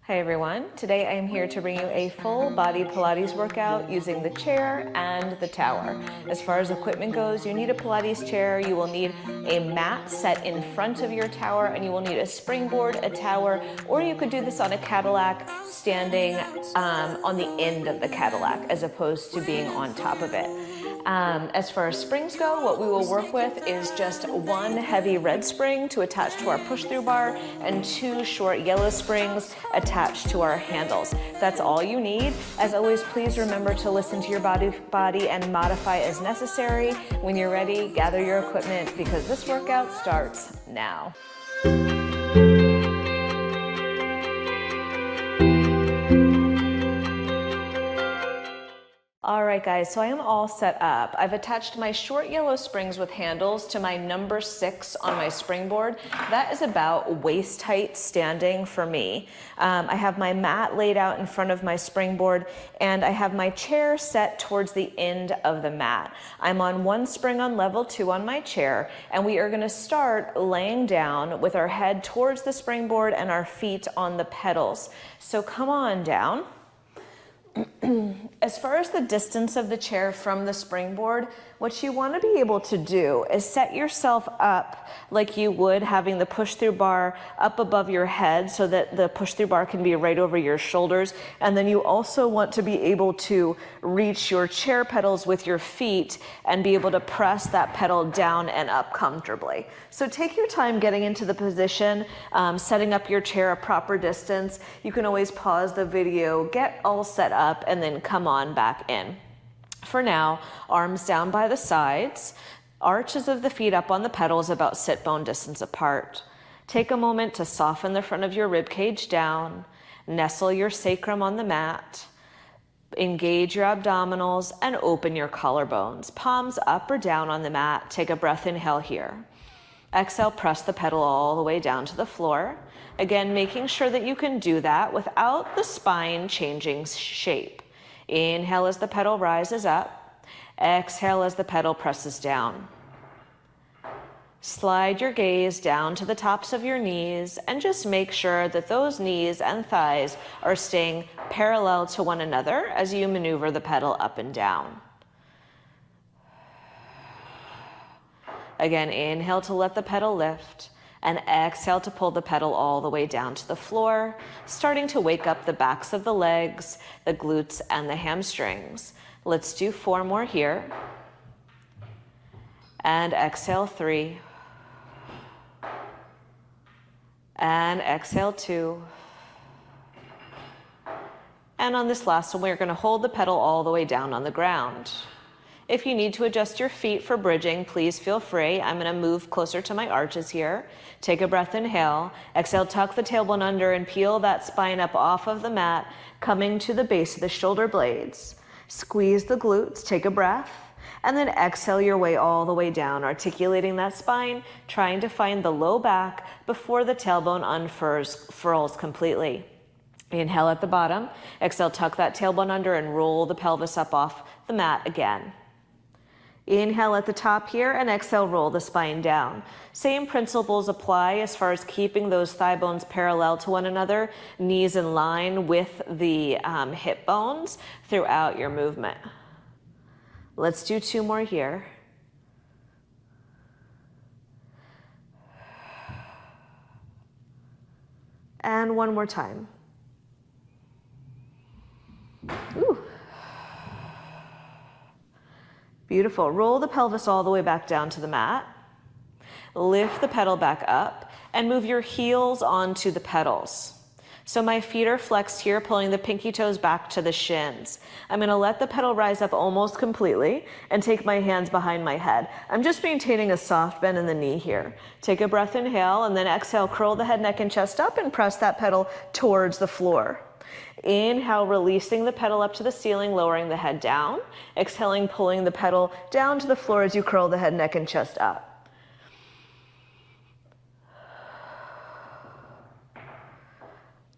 Hi everyone, today I am here to bring you a full body Pilates workout using the chair and the tower. As far as equipment goes, you need a Pilates chair, you will need a mat set in front of your tower, and you will need a springboard, a tower, or you could do this on a Cadillac standing on the end of the Cadillac as opposed to being on top of it. As far as springs go, what we will work with is just one heavy red spring to attach to our push-through bar and two short yellow springs attached to our handles. That's all you need. As always, please remember to listen to your body and modify as necessary. When you're ready, gather your equipment because this workout starts now. All right, guys, so I am all set up. I've attached my short yellow springs with handles to my number 6 on my springboard. That is about waist height standing for me. I have my mat laid out in front of my springboard, and I have my chair set towards the end of the mat. I'm on one spring on level 2 on my chair, and we are gonna start laying down with our head towards the springboard and our feet on the pedals. So come on down. As far as the distance of the chair from the springboard, what you want to be able to do is set yourself up like you would having the push-through bar up above your head so that the push-through bar can be right over your shoulders. And then you also want to be able to reach your chair pedals with your feet and be able to press that pedal down and up comfortably. So take your time getting into the position, setting up your chair a proper distance. You can always pause the video, get all set up, and then come on back in. For now, arms down by the sides, arches of the feet up on the pedals about sit bone distance apart. Take a moment to soften the front of your rib cage down, nestle your sacrum on the mat, engage your abdominals, and open your collarbones. Palms up or down on the mat. Take a breath, inhale here. Exhale, press the pedal all the way down to the floor. Again, making sure that you can do that without the spine changing shape. Inhale as the pedal rises up. Exhale as the pedal presses down. Slide your gaze down to the tops of your knees and just make sure that those knees and thighs are staying parallel to one another as you maneuver the pedal up and down. Again, inhale to let the pedal lift, and exhale to pull the pedal all the way down to the floor, starting to wake up the backs of the legs, the glutes, and the hamstrings. Let's do 4 more here. And exhale 3. And exhale 2. And on this last one, we're going to hold the pedal all the way down on the ground. If you need to adjust your feet for bridging, please feel free. I'm going to move closer to my arches here. Take a breath, inhale. Exhale, tuck the tailbone under and peel that spine up off of the mat, coming to the base of the shoulder blades. Squeeze the glutes, take a breath, and then exhale your way all the way down, articulating that spine, trying to find the low back before the tailbone unfurls completely. Inhale at the bottom. Exhale, tuck that tailbone under and roll the pelvis up off the mat again. Inhale at the top here, and exhale, roll the spine down. Same principles apply as far as keeping those thigh bones parallel to one another, knees in line with the hip bones throughout your movement. Let's do 2 more here. And 1 more time. Ooh. Beautiful. Roll the pelvis all the way back down to the mat. Lift the pedal back up and move your heels onto the pedals. So my feet are flexed here, pulling the pinky toes back to the shins. I'm going to let the pedal rise up almost completely and take my hands behind my head. I'm just maintaining a soft bend in the knee here. Take a breath, inhale, and then exhale, curl the head, neck, and chest up and press that pedal towards the floor. Inhale, releasing the pedal up to the ceiling, lowering the head down. Exhaling, pulling the pedal down to the floor as you curl the head, neck, and chest up.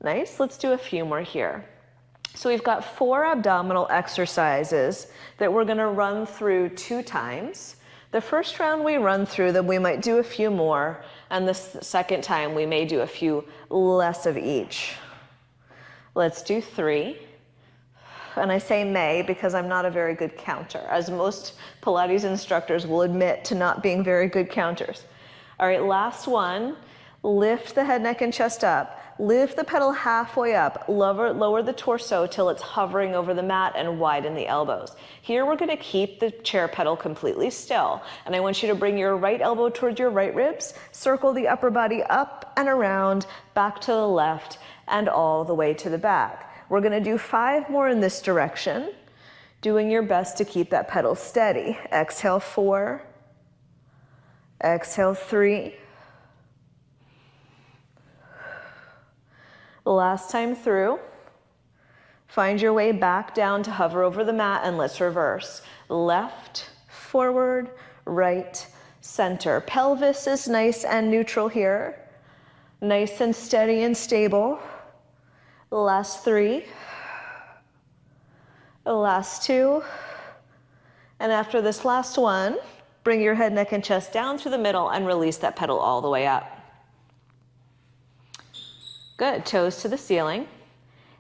Nice. Let's do a few more here. So we've got 4 abdominal exercises that we're going to run through 2 times. The first round we run through them, we might do a few more, and the second time we may do a few less of each. Let's do 3. And I say may because I'm not a very good counter, as most Pilates instructors will admit to not being very good counters. All right, last one. Lift the head, neck, and chest up. Lift the pedal halfway up. Lower the torso till it's hovering over the mat and widen the elbows. Here we're going to keep the chair pedal completely still. And I want you to bring your right elbow towards your right ribs. Circle the upper body up and around, back to the left, and all the way to the back. We're going to do 5 more in this direction, doing your best to keep that pedal steady. Exhale 4. Exhale 3. Last time through. Find your way back down to hover over the mat, and let's reverse. Left, forward, right, center. Pelvis is nice and neutral here. Nice and steady and stable. Last 3. Last 2. And after this last one, bring your head, neck, and chest down through the middle and release that pedal all the way up. Good. Toes to the ceiling.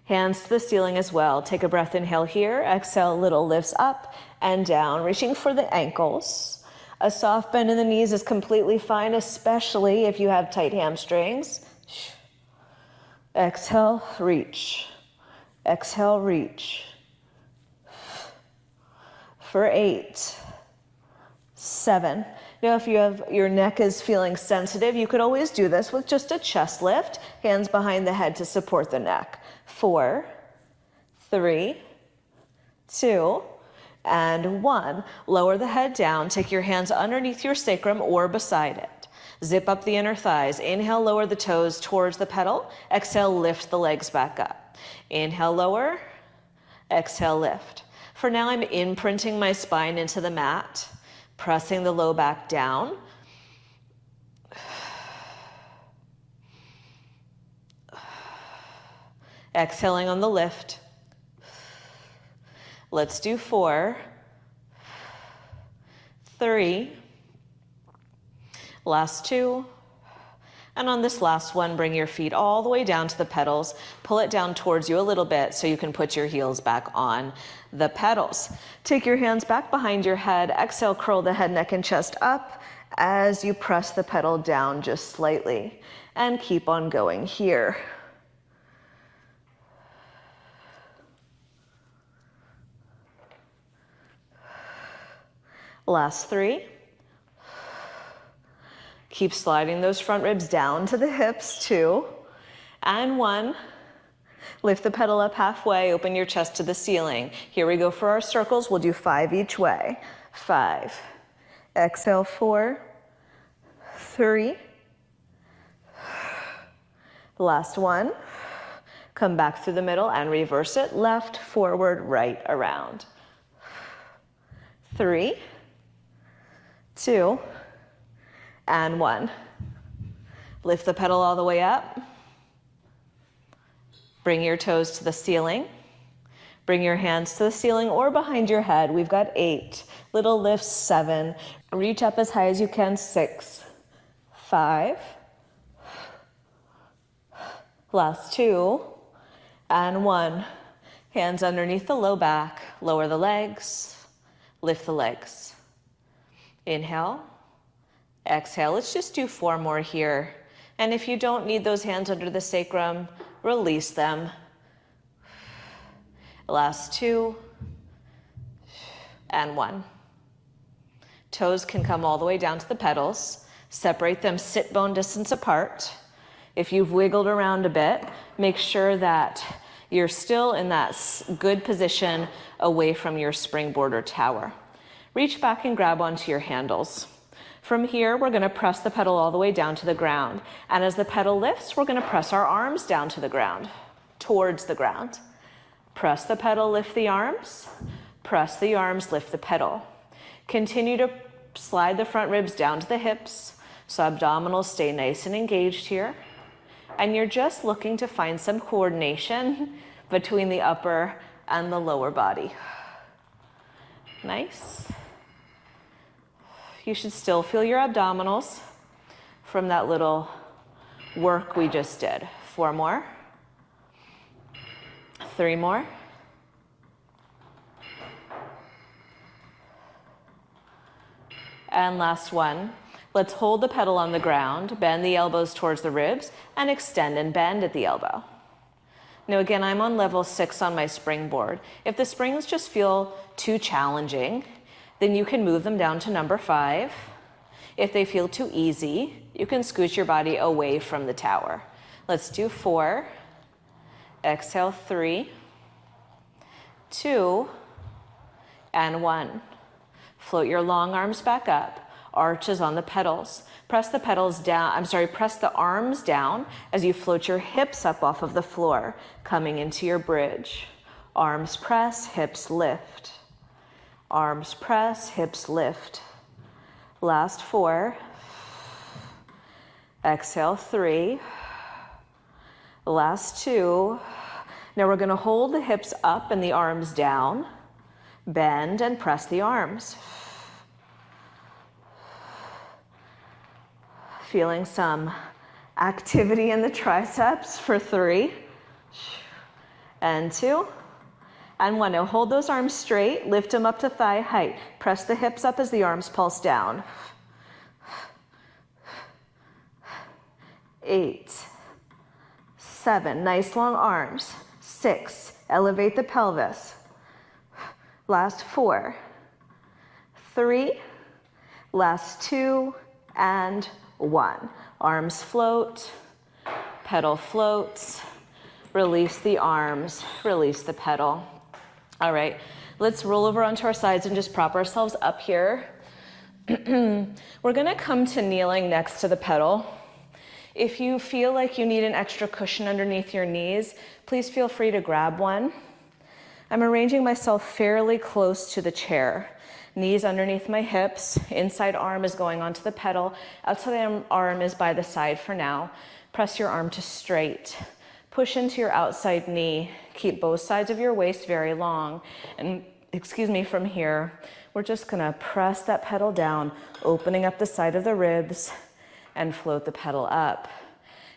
Hands to the ceiling as well. Take a breath, inhale here. Exhale, little lifts up and down, reaching for the ankles. A soft bend in the knees is completely fine, especially if you have tight hamstrings. Exhale, reach. Exhale, reach. For 8, 7. Now, if your neck is feeling sensitive, you could always do this with just a chest lift, hands behind the head to support the neck. 4, 3, 2, and 1. Lower the head down. Take your hands underneath your sacrum or beside it. Zip up the inner thighs. Inhale, lower the toes towards the pedal. Exhale, lift the legs back up. Inhale, lower. Exhale, lift. For now, I'm imprinting my spine into the mat, pressing the low back down. Exhaling on the lift. Let's do 4, 3, last 2. And on this last one, bring your feet all the way down to the pedals. Pull it down towards you a little bit so you can put your heels back on the pedals. Take your hands back behind your head. Exhale, curl the head, neck, and chest up as you press the pedal down just slightly. And keep on going here. Last 3. Keep sliding those front ribs down to the hips, 2, and 1. Lift the pedal up halfway, open your chest to the ceiling. Here we go for our circles. We'll do 5 each way. 5. Exhale, 4, 3. Last 1. Come back through the middle and reverse it. Left, forward, right, around. 3, 2, and 1. Lift the pedal all the way up. Bring your toes to the ceiling. Bring your hands to the ceiling or behind your head. We've got 8. Little lifts, 7. Reach up as high as you can, 6, 5. Last 2, and 1. Hands underneath the low back. Lower the legs. Lift the legs. Inhale. Exhale. Let's just do 4 more here. And if you don't need those hands under the sacrum, release them. Last 2, and 1. Toes can come all the way down to the pedals. Separate them sit bone distance apart. If you've wiggled around a bit, make sure that you're still in that good position away from your springboard or tower. Reach back and grab onto your handles. From here, we're going to press the pedal all the way down to the ground. And as the pedal lifts, we're going to press our arms down to the ground, towards the ground. Press the pedal, lift the arms. Press the arms, lift the pedal. Continue to slide the front ribs down to the hips, so abdominals stay nice and engaged here. And you're just looking to find some coordination between the upper and the lower body. Nice. You should still feel your abdominals from that little work we just did. 4 more. 3 more. And last one. Let's hold the pedal on the ground, bend the elbows towards the ribs, and extend and bend at the elbow. Now again, I'm on level 6 on my springboard. If the springs just feel too challenging, then you can move them down to number 5. If they feel too easy, you can scoot your body away from the tower. Let's do 4. Exhale, 3, 2, and 1. Float your long arms back up. Arches on the pedals. Press the pedals down, press the arms down as you float your hips up off of the floor, coming into your bridge. Arms press, hips lift. Arms press, hips lift. Last 4. Exhale, 3. Last 2. Now we're going to hold the hips up and the arms down. Bend and press the arms. Feeling some activity in the triceps for 3. And 2. And 1. Now hold those arms straight, lift them up to thigh height. Press the hips up as the arms pulse down. 8, 7, nice long arms. 6, elevate the pelvis. Last 4, 3, last 2, and 1. Arms float, pedal floats. Release the arms, release the pedal. All right, let's roll over onto our sides and just prop ourselves up here. We're gonna come to kneeling next to the pedal. If you feel like you need an extra cushion underneath your knees, please feel free to grab one. I'm arranging myself fairly close to the chair. Knees underneath my hips, inside arm is going onto the pedal, outside arm is by the side for now. Press your arm to straight. Push into your outside knee. Keep both sides of your waist very long. And from here, we're just gonna press that pedal down, opening up the side of the ribs and float the pedal up.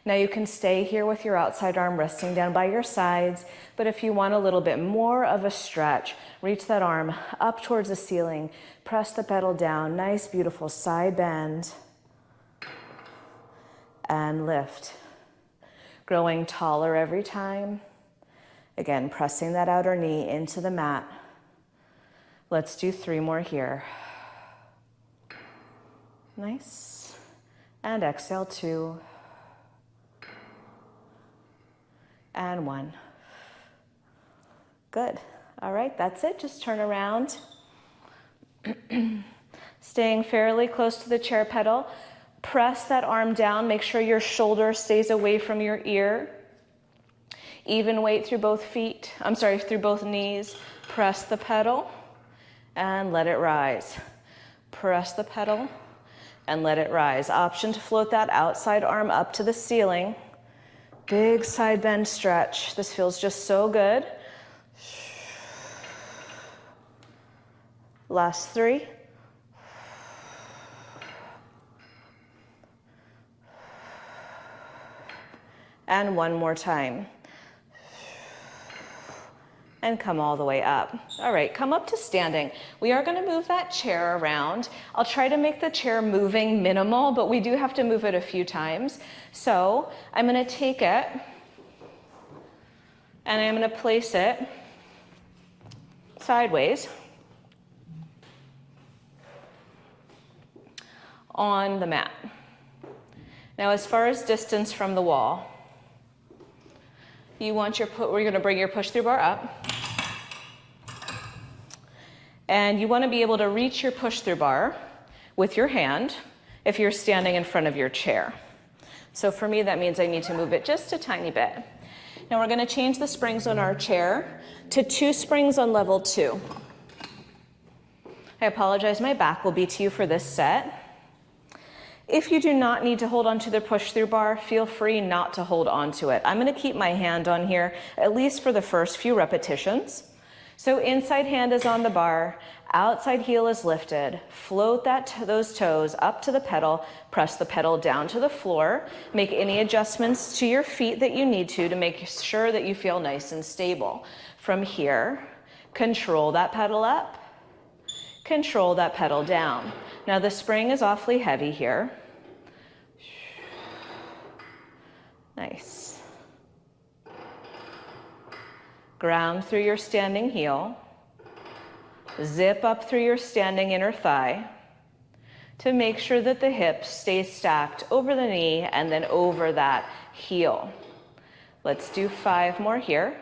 Now you can stay here with your outside arm resting down by your sides, but if you want a little bit more of a stretch, reach that arm up towards the ceiling, press the pedal down, nice beautiful side bend, and lift. Growing taller every time. Again, pressing that outer knee into the mat. Let's do 3 more here. Nice. And exhale, 2. And 1. Good. All right, that's it. Just turn around. Staying fairly close to the chair pedal. Press that arm down. Make sure your shoulder stays away from your ear. Even weight through both feet. Through both knees. Press the pedal and let it rise. Press the pedal and let it rise. Option to float that outside arm up to the ceiling. Big side bend stretch. This feels just so good. Last 3. And 1 more time. And come all the way up. All right, come up to standing. We are gonna move that chair around. I'll try to make the chair moving minimal, but we do have to move it a few times. So I'm gonna take it and I'm gonna place it sideways on the mat. Now, as far as distance from the wall, we're gonna bring your push through bar up. And you wanna be able to reach your push through bar with your hand if you're standing in front of your chair. So for me, that means I need to move it just a tiny bit. Now we're gonna change the springs on our chair to 2 springs on level 2. I apologize, my back will be to you for this set. If you do not need to hold on to the push through bar, feel free not to hold on to it. I'm gonna keep my hand on here, at least for the first few repetitions. So inside hand is on the bar, outside heel is lifted. Float those toes up to the pedal, press the pedal down to the floor. Make any adjustments to your feet that you need to make sure that you feel nice and stable. From here, control that pedal up, control that pedal down. Now the spring is awfully heavy here. Nice. Ground through your standing heel. Zip up through your standing inner thigh to make sure that the hips stay stacked over the knee and then over that heel. Let's do 5 more here.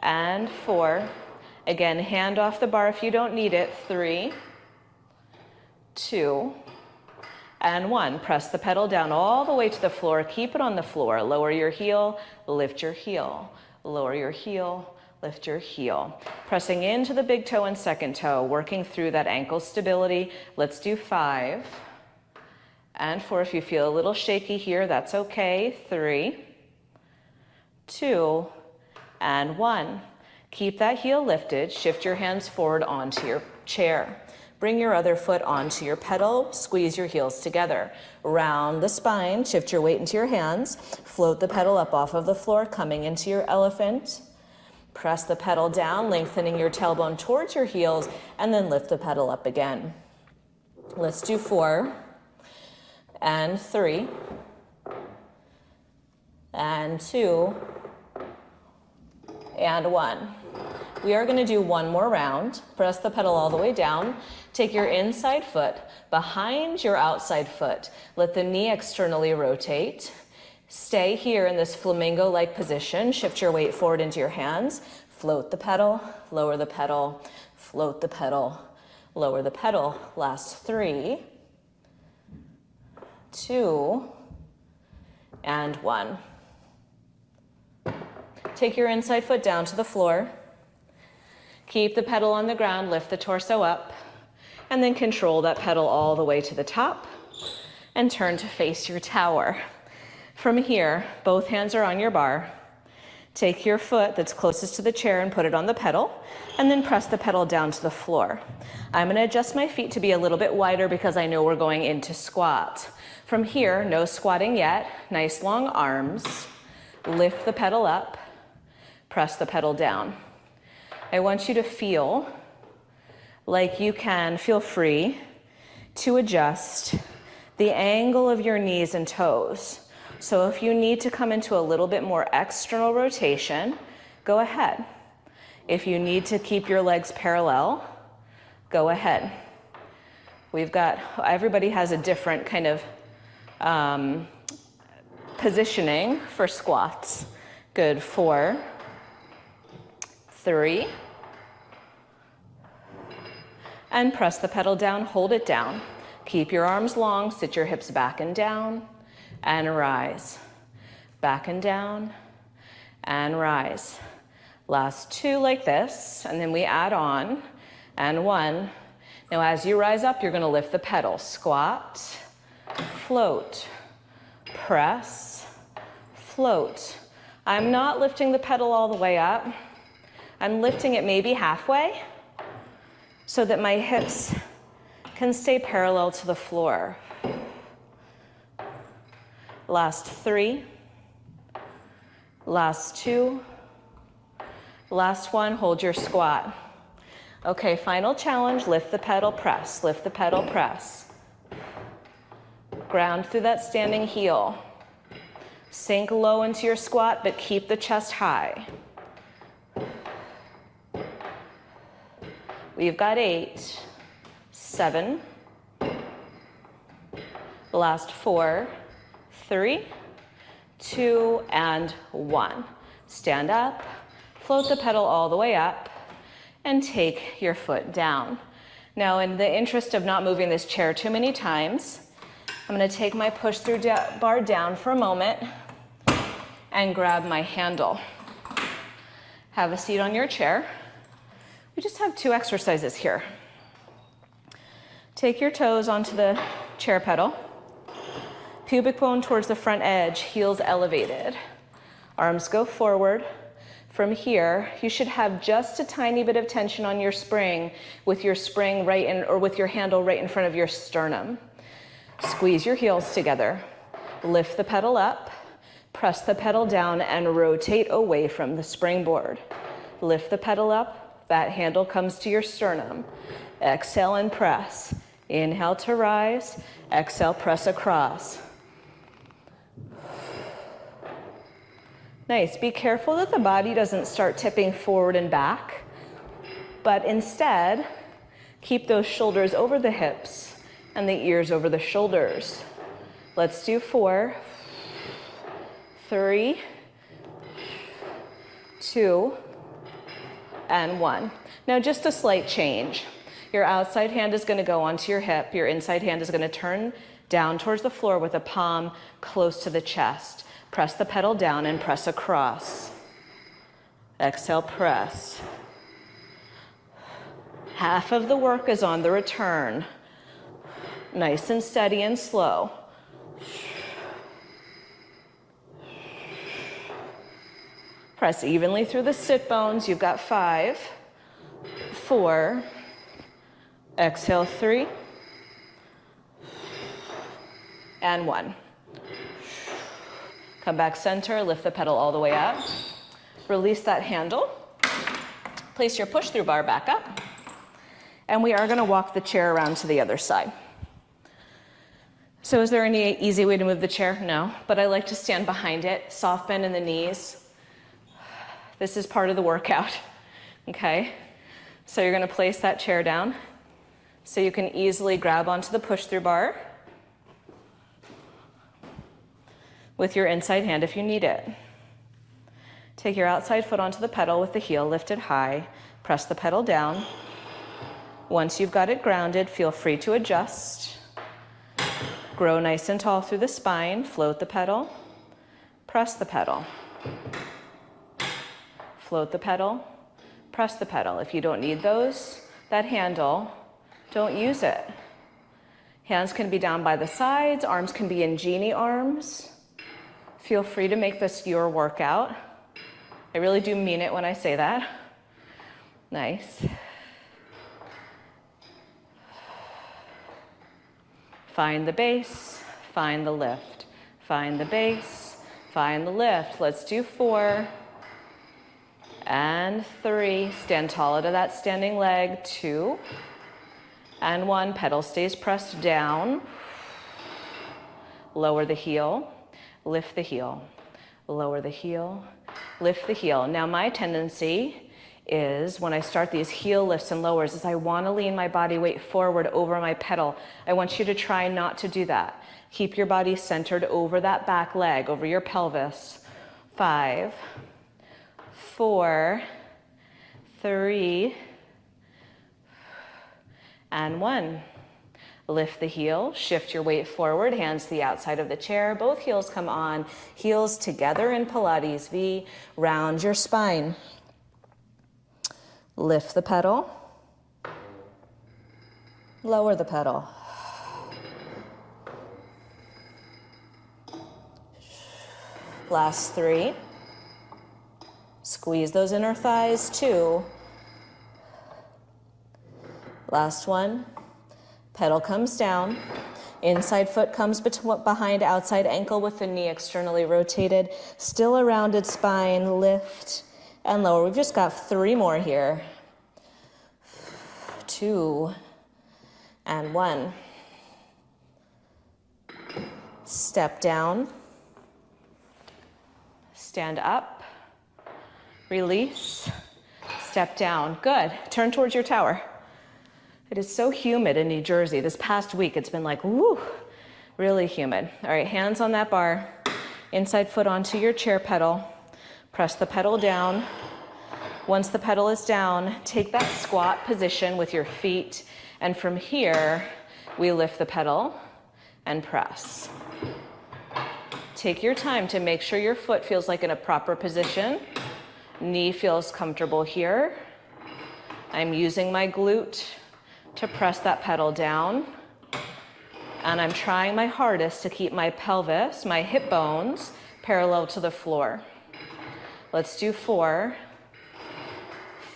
And 4. Again, hand off the bar if you don't need it. 3, 2, and 1. Press the pedal down all the way to the floor. Keep it on the floor. Lower your heel, lift your heel. Lower your heel, lift your heel. Pressing into the big toe and second toe, working through that ankle stability. Let's do 5 and 4. If you feel a little shaky here, that's okay. 3, 2, and 1. Keep that heel lifted. Shift your hands forward onto your chair. Bring your other foot onto your pedal. Squeeze your heels together. Round the spine. Shift your weight into your hands. Float the pedal up off of the floor, coming into your elephant. Press the pedal down, lengthening your tailbone towards your heels, and then lift the pedal up again. Let's do 4 and 3 and 2 and 1. We are going to do 1 more round. Press the pedal all the way down. Take your inside foot behind your outside foot. Let the knee externally rotate. Stay here in this flamingo-like position. Shift your weight forward into your hands. Float the pedal, lower the pedal, float the pedal, lower the pedal. Last 3, 2, and 1. Take your inside foot down to the floor. Keep the pedal on the ground, lift the torso up, and then control that pedal all the way to the top and turn to face your tower. From here, both hands are on your bar. Take your foot that's closest to the chair and put it on the pedal, and then press the pedal down to the floor. I'm going to adjust my feet to be a little bit wider because I know we're going into squat. From here, no squatting yet. Nice long arms. Lift the pedal up, press the pedal down. I want you to feel like you can feel free to adjust the angle of your knees and toes. So if you need to come into a little bit more external rotation, go ahead. If you need to keep your legs parallel, go ahead. Everybody has a different kind of positioning for squats. Good. 4, 3, and press the pedal down, hold it down. Keep your arms long, sit your hips back and down, and rise. Back and down, and rise. Last 2 like this, and then we add on, and 1. Now as you rise up, you're gonna lift the pedal. Squat, float, press, float. I'm not lifting the pedal all the way up. I'm lifting it maybe halfway so that my hips can stay parallel to the floor. Last 3, last 2, last 1, hold your squat. Okay, final challenge, lift the pedal, press, lift the pedal, press. Ground through that standing heel. Sink low into your squat, but keep the chest high. We've got 8, 7, last 4, 3, 2, and 1. Stand up, float the pedal all the way up, and take your foot down. Now, in the interest of not moving this chair too many times, I'm going to take my push-through bar down for a moment and grab my handle. Have a seat on your chair. We just have 2 exercises here. Take your toes onto the chair pedal. Pubic bone towards the front edge, heels elevated. Arms go forward. From here, you should have just a tiny bit of tension on your spring with your spring right in, or with your handle right in front of your sternum. Squeeze your heels together. Lift the pedal up, press the pedal down, and rotate away from the springboard. Lift the pedal up, that handle comes to your sternum. Exhale and press. Inhale to rise, exhale, press across. Nice. Be careful that the body doesn't start tipping forward and back, but instead, keep those shoulders over the hips and the ears over the shoulders. Let's do 4, 3, 2, and 1. Now just a slight change. Your outside hand is going to go onto your hip. Your inside hand is going to turn down towards the floor with a palm close to the chest. Press the pedal down and press across. Exhale, press. Half of the work is on the return. Nice and steady and slow. Press evenly through the sit bones. You've got 5, 4, exhale 3, and 1. Come back center, lift the pedal all the way up. Release that handle. Place your push-through bar back up. And we are going to walk the chair around to the other side. So is there any easy way to move the chair? No, but I like to stand behind it, soft bend in the knees. This is part of the workout, okay? So you're going to place that chair down so you can easily grab onto the push-through bar with your inside hand if you need it. Take your outside foot onto the pedal with the heel lifted high. Press the pedal down. Once you've got it grounded, feel free to adjust. Grow nice and tall through the spine. Float the pedal. Press the pedal. Float the pedal. Press the pedal. If you don't need that handle, don't use it. Hands can be down by the sides. Arms can be in genie arms. Feel free to make this your workout. I really do mean it when I say that. Nice. Find the base, find the lift. Find the base, find the lift. Let's do 4 and 3. Stand tall out of that standing leg. 2 and 1. Pedal stays pressed down. Lower the heel. Lift the heel, lower the heel, lift the heel. Now my tendency is when I start these heel lifts and lowers is I want to lean my body weight forward over my pedal. I want you to try not to do that. Keep your body centered over that back leg, over your pelvis. 5, 4, 3, and 1. Lift the heel, shift your weight forward, hands to the outside of the chair. Both heels come on, heels together in Pilates V. Round your spine. Lift the pedal. Lower the pedal. Last 3. Squeeze those inner thighs. 2. Last 1. Pedal comes down, inside foot comes behind outside ankle with the knee externally rotated, still a rounded spine, lift and lower. We've just got 3 more here. 2 and 1. Step down, stand up, release, step down. Good. Turn towards your tower. It is so humid in New Jersey. This past week, it's been like, woo, really humid. All right, hands on that bar. Inside foot onto your chair pedal. Press the pedal down. Once the pedal is down, take that squat position with your feet. And from here, we lift the pedal and press. Take your time to make sure your foot feels like in a proper position. Knee feels comfortable here. I'm using my glute to press that pedal down. And I'm trying my hardest to keep my pelvis, my hip bones, parallel to the floor. Let's do 4,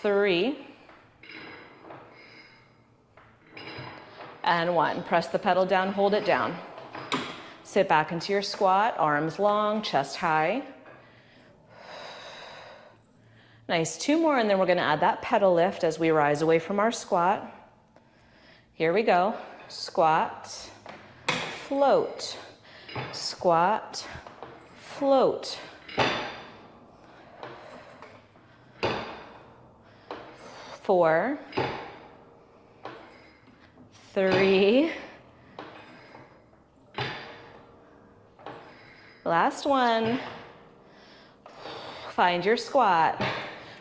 3, and 1. Press the pedal down, hold it down. Sit back into your squat, arms long, chest high. Nice, 2 more, and then we're gonna add that pedal lift as we rise away from our squat. Here we go. Squat, float, squat, float. 4, 3, last one. Find your squat.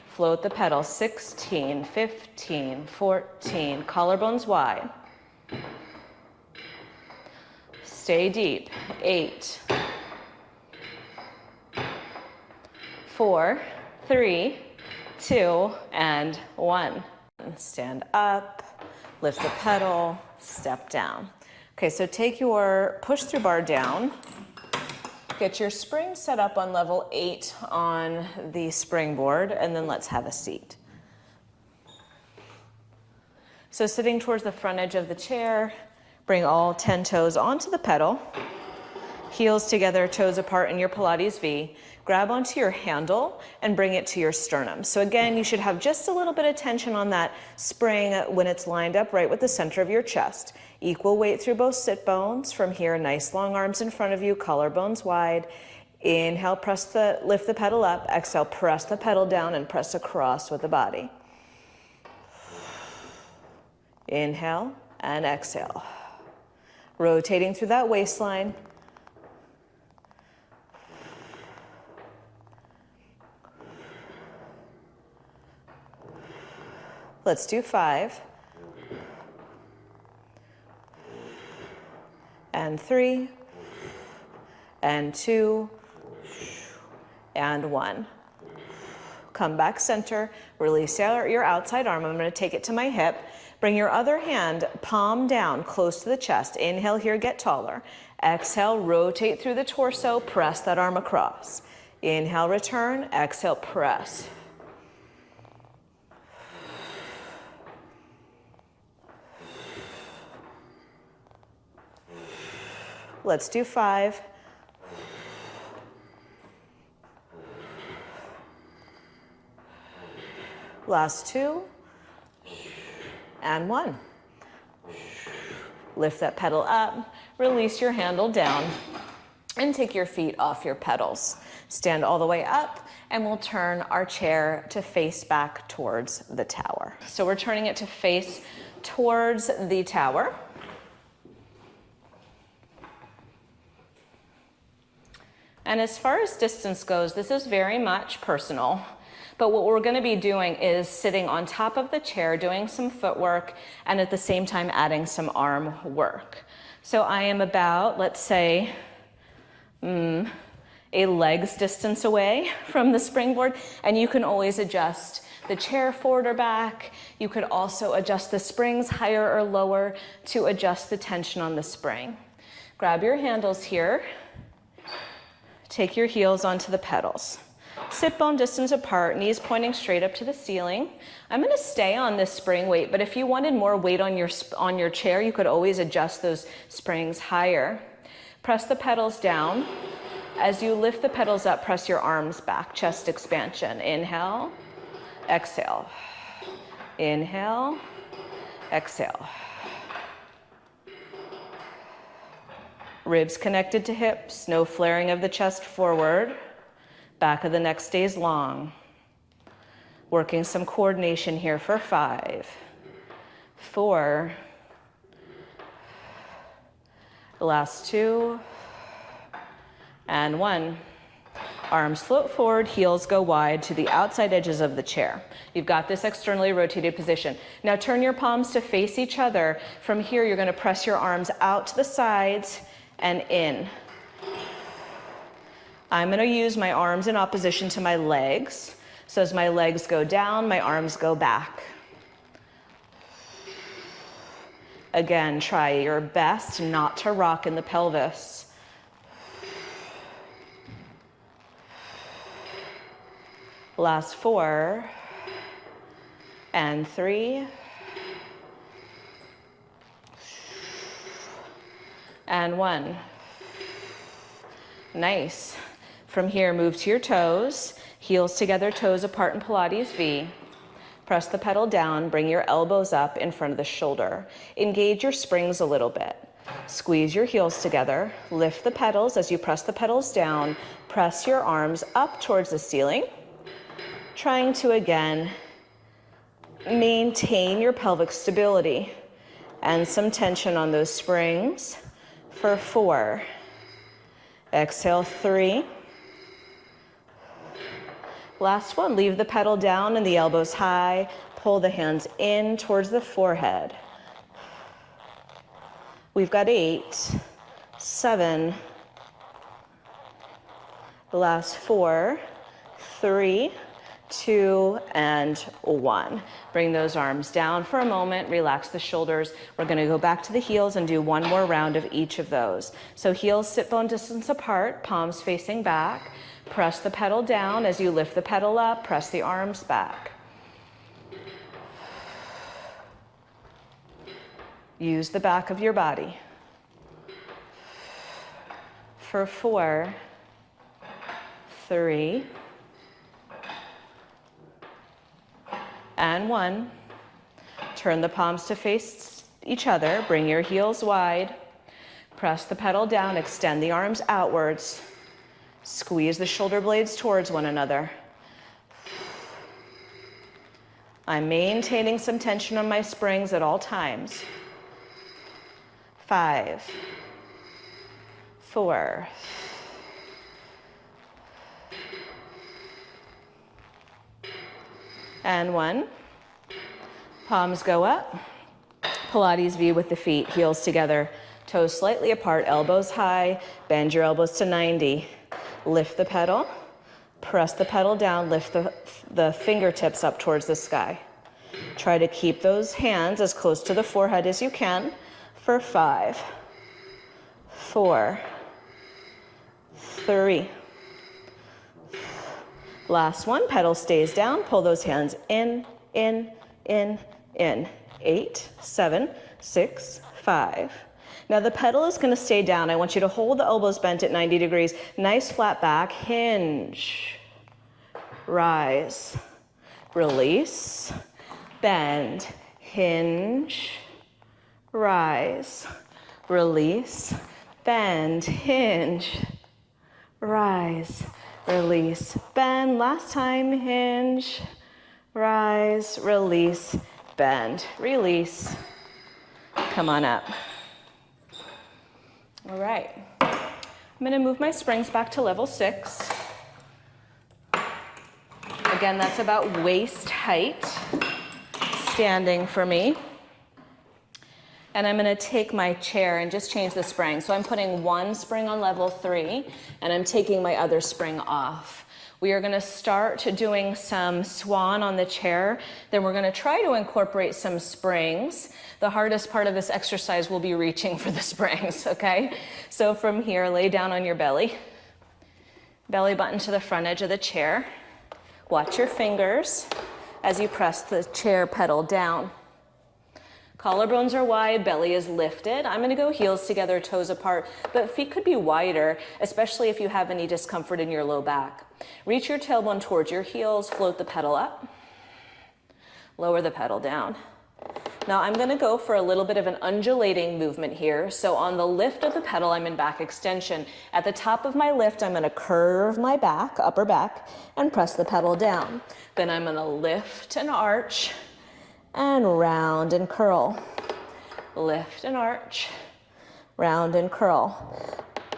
Float the pedal. 16, 15, 14. Collarbones wide. Stay deep. 8, 4, 3, 2, and 1. Stand up, lift the pedal, step down. Okay, so take your push through bar down. Get your spring set up on level 8 on the springboard, and then let's have a seat. So sitting towards the front edge of the chair, bring all 10 toes onto the pedal, heels together, toes apart in your Pilates V. Grab onto your handle and bring it to your sternum. So again, you should have just a little bit of tension on that spring when it's lined up right with the center of your chest. Equal weight through both sit bones. From here, nice long arms in front of you, collarbones wide. Inhale, lift the pedal up. Exhale, press the pedal down and press across with the body. Inhale and exhale. Rotating through that waistline. Let's do 5, and 3, and 2, and 1. Come back center, release your outside arm. I'm going to take it to my hip. Bring your other hand, palm down, close to the chest. Inhale here, get taller. Exhale, rotate through the torso, press that arm across. Inhale, return. Exhale, press. Let's do 5. Last 2. And 1. Lift that pedal up, release your handle down, and take your feet off your pedals. Stand all the way up, and we'll turn our chair to face back towards the tower. So we're turning it to face towards the tower. And as far as distance goes, this is very much personal. But what we're going to be doing is sitting on top of the chair, doing some footwork, and at the same time adding some arm work. So I am about, let's say, a leg's distance away from the springboard, and you can always adjust the chair forward or back. You could also adjust the springs higher or lower to adjust the tension on the spring. Grab your handles here. Take your heels onto the pedals. Sit bone distance apart, knees pointing straight up to the ceiling. I'm going to stay on this spring weight, but if you wanted more weight on your chair, you could always adjust those springs higher. Press the pedals down. As you lift the pedals up, press your arms back, chest expansion. Inhale, exhale. Inhale, exhale. Ribs connected to hips, no flaring of the chest forward. Back of the neck stays long. Working some coordination here for 5, 4, last 2, and 1. Arms float forward, heels go wide to the outside edges of the chair. You've got this externally rotated position. Now turn your palms to face each other. From here, you're going to press your arms out to the sides and in. I'm going to use my arms in opposition to my legs. So as my legs go down, my arms go back. Again, try your best not to rock in the pelvis. Last 4 and 3 and 1. Nice. From here, move to your toes, heels together, toes apart in Pilates V. Press the pedal down, bring your elbows up in front of the shoulder. Engage your springs a little bit. Squeeze your heels together, lift the pedals as you press the pedals down, press your arms up towards the ceiling, trying to again maintain your pelvic stability and some tension on those springs for 4. Exhale, 3. Last one, leave the pedal down and the elbows high. Pull the hands in towards the forehead. We've got 8, 7. The last 4, 3, 2, and 1. Bring those arms down for a moment, relax the shoulders. We're gonna go back to the heels and do one more round of each of those. So heels sit bone distance apart, palms facing back. Press the pedal down as you lift the pedal up, press the arms back. Use the back of your body. For 4, 3, and 1. Turn the palms to face each other. Bring your heels wide. Press the pedal down. Extend the arms outwards. Squeeze the shoulder blades towards one another. I'm maintaining some tension on my springs at all times. 5, 4, and 1. Palms go up. Pilates V with the feet, heels together, toes slightly apart, elbows high. Bend your elbows to 90. Lift the pedal. Press the pedal down. Lift the fingertips up towards the sky. Try to keep those hands as close to the forehead as you can for 5, 4, 3. Last one, pedal stays down. Pull those hands in, in, in, in. 8, 7, 6, 5. Now the pedal is going to stay down. I want you to hold the elbows bent at 90 degrees. Nice flat back. Hinge. Rise. Release. Bend. Hinge. Rise. Release. Bend. Hinge. Rise. Release. Bend. Last time. Hinge. Rise. Release. Bend. Release. Come on up. All right. I'm going to move my springs back to level 6. Again, that's about waist height, standing for me. And I'm going to take my chair and just change the spring. So I'm putting one spring on level 3, and I'm taking my other spring off. We are going to start doing some swan on the chair. Then we're going to try to incorporate some springs. The hardest part of this exercise will be reaching for the springs, okay? So from here, lay down on your belly. Belly button to the front edge of the chair. Watch your fingers as you press the chair pedal down. Collarbones are wide, belly is lifted. I'm gonna go heels together, toes apart, but feet could be wider, especially if you have any discomfort in your low back. Reach your tailbone towards your heels, float the pedal up, lower the pedal down. Now I'm gonna go for a little bit of an undulating movement here. So on the lift of the pedal, I'm in back extension. At the top of my lift, I'm gonna curve my back, upper back, and press the pedal down. Then I'm gonna lift and arch, and round and curl. Lift and arch, round and curl.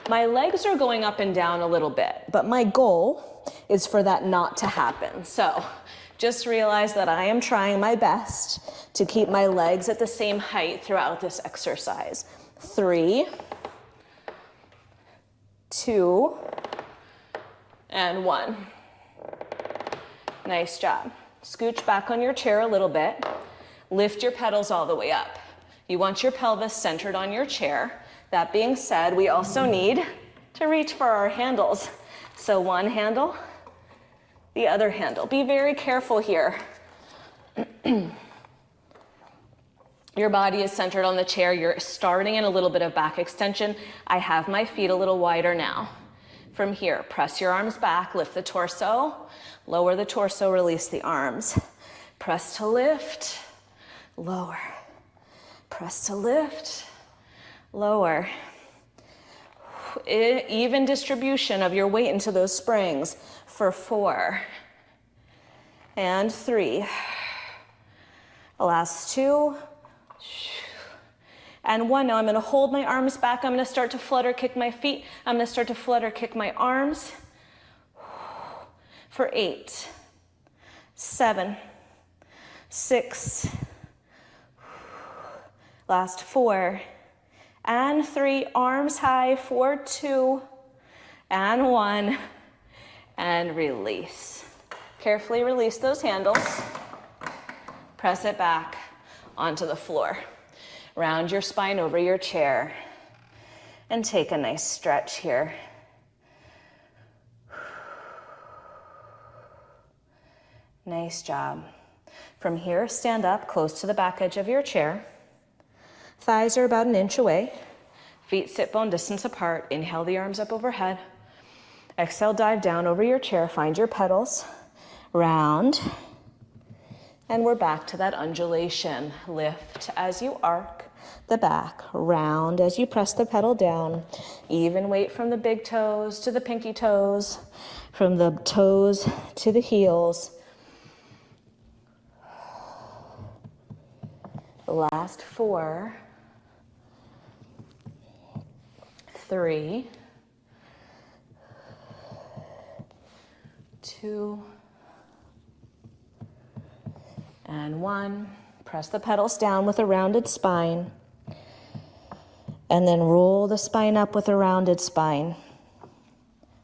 My legs are going up and down a little bit, but my goal is for that not to happen. So just realize that I am trying my best to keep my legs at the same height throughout this exercise. 3, 2, and 1. Nice job. Scooch back on your chair a little bit. Lift your pedals all the way up. You want your pelvis centered on your chair. That being said, we also need to reach for our handles. So one handle The other handle. Be very careful here. Your body is centered on the chair. You're starting in a little bit of back extension. I have my feet a little wider now. From here, press your arms back, lift the torso, lower the torso, release the arms. Press to lift, lower. Press to lift, lower. Even distribution of your weight into those springs for 4 and 3. Last 2 and 1. Now I'm going to hold my arms back. I'm going to start to flutter kick my feet. I'm going to start to flutter kick my arms for 8, 7, 6, last 4 and 3, arms high, 4, 2 and 1, and release. Carefully release those handles. Press it back onto the floor. Round your spine over your chair and take a nice stretch here. Nice job. From here, stand up close to the back edge of your chair. Thighs are about 1 inch away. Feet sit bone distance apart. Inhale the arms up overhead. Exhale, dive down over your chair. Find your pedals. Round. And we're back to that undulation. Lift as you arc the back. Round as you press the pedal down. Even weight from the big toes to the pinky toes. From the toes to the heels. Last 4, 3, 2, and 1. Press the pedals down with a rounded spine. And then roll the spine up with a rounded spine.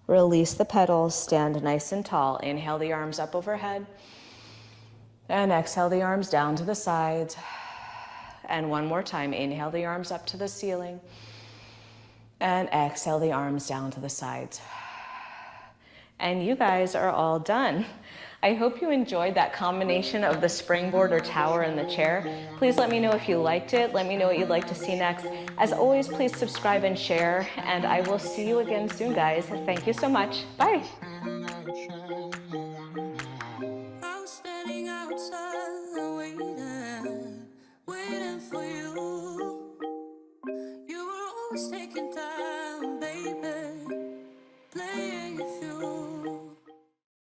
Release the pedals, stand nice and tall. Inhale the arms up overhead. And exhale the arms down to the sides. And one more time, inhale the arms up to the ceiling. And exhale the arms down to the sides. And you guys are all done. I hope you enjoyed that combination of the springboard or tower and the chair. Please let me know if you liked it. Let me know what you'd like to see next. As always, please subscribe and share, and I will see you again soon, guys. Thank you so much. Bye.